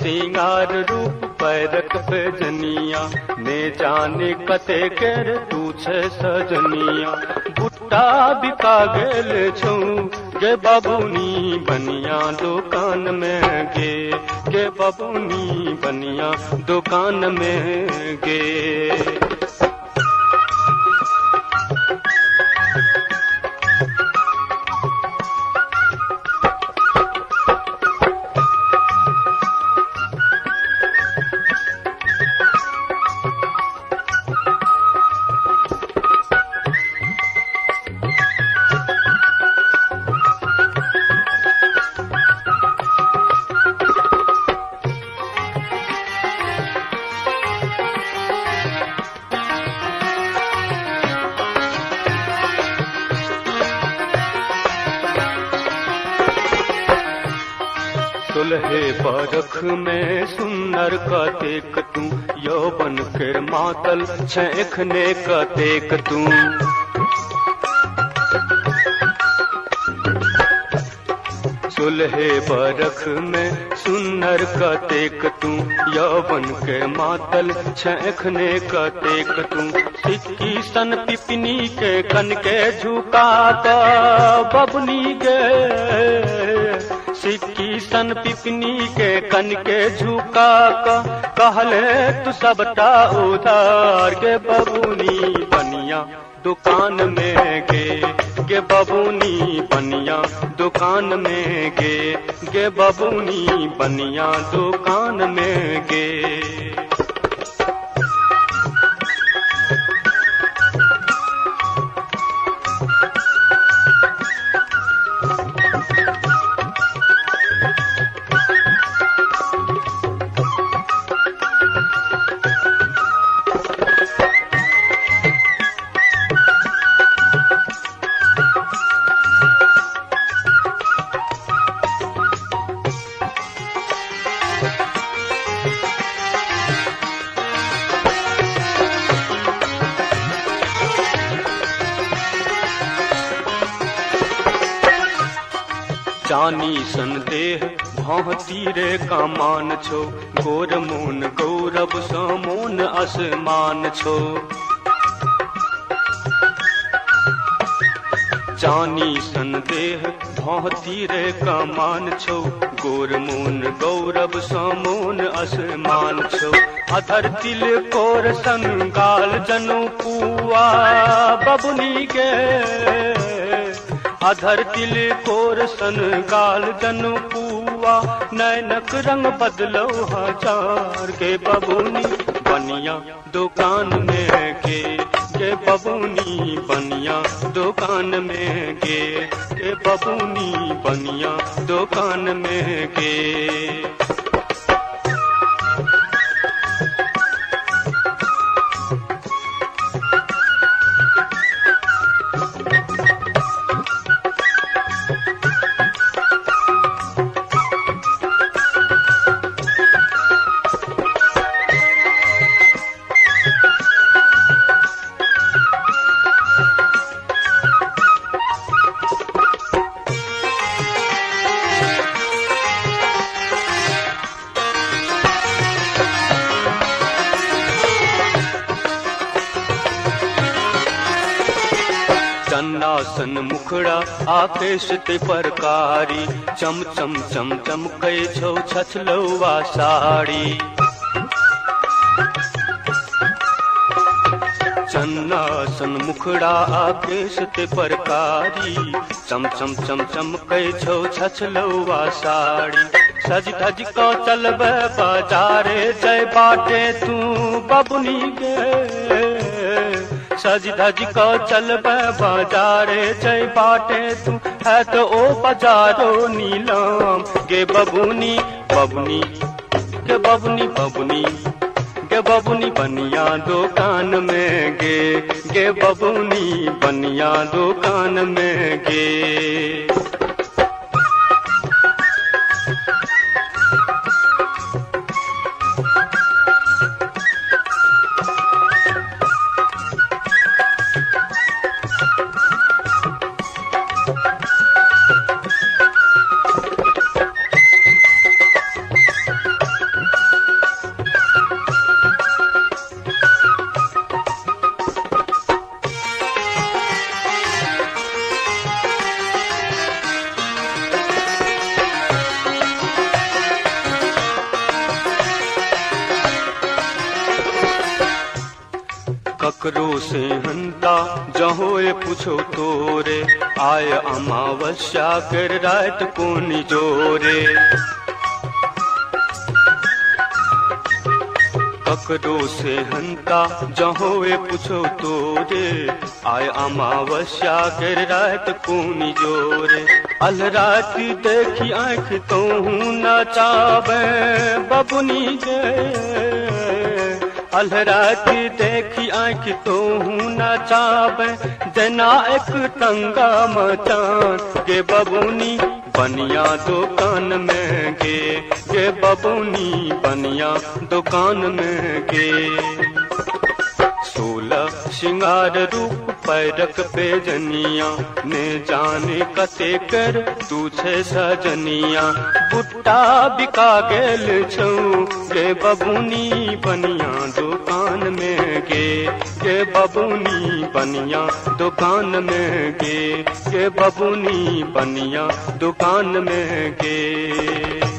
सिंगार रूप पैरक पे जनिया ने जाने कते कर तू छे सजनिया बुट्टा बिका गेल छौ गे बबुनी बनिया दुकान में गे बबुनी बनिया दुकान में गे। दुल्हे बरख में सुन्नर कतेक तू यौवन के मातल छेखने कतेक तू दुल्हे बरख में सुन्नर कतेक तू यौवन के मातल छेखने कतेक तू सिक्की सन पिपनी के कन के झुका तो बबनी गे सिक्की सन पिपनी के कन के झुका कहले तू सबटा उधार गे बबुनी बनिया दुकान में गे बबुनी बनिया दुकान में गे बबुनी बनिया दुकान में गे। चानी सन देह भौती रे कामान छो गोर मोन गौरव समोन आसमान छो चानी सन देह भौती रे कामान छो गोर मोन गौरव समोन आसमान छो अधर तिल कोर संगाल जनु पुआ बबुनी के अधर तिल कोर सन गाल जनु पुआ नैनक रंग बदलो हजार के बबुनी बनिया दुकान में के बबुनी बनिया दुकान में के बबुनी बनिया दुकान में गे। चन्नासन मुखड़ा आकेश ते परकारी चम चम चम चम कै छौ छछलौआ साड़ी चन्नासन मुखड़ा आकेश ते परकारी चम चम चम चम कै छौ छछलौआ साड़ी सज धज को चलबे बाजारे जय बाटे तू बबुनी गे सज धज को चलबे बाजारे जय बाटे तू है तो ओ बाजारो नीलम गे बबुनी बबुनी गे बबुनी बबुनी गे बबुनी बनिया दुकान में गे बबुनी बनिया दुकान में गे। ककरो से हंता जहोए पूछो तोरे, आय अमावस्या कर रात को निजोरे। ककरो से हंता जहोए पूछो तोरे, आय अमावस्या कर रात को निजोरे। अल रात देखी आँख तो हूँ नचावे बबुनी जय, अल रात देखी आँख तो हूँ नचावे, जना एक टंगा मचान के बबुनी बनिया दुकान में गे बबुनी बनिया दुकान में गे। 16 श्रृंगार रूप पैरक पे जनिया, ने जाने कते कर तू छे सजनिया। बुट्टा बिका गेल छौ गे बबुनी बनिया दुकान में गे बबुनी बनिया दुकान में गे बबुनी बनिया दुकान में गे।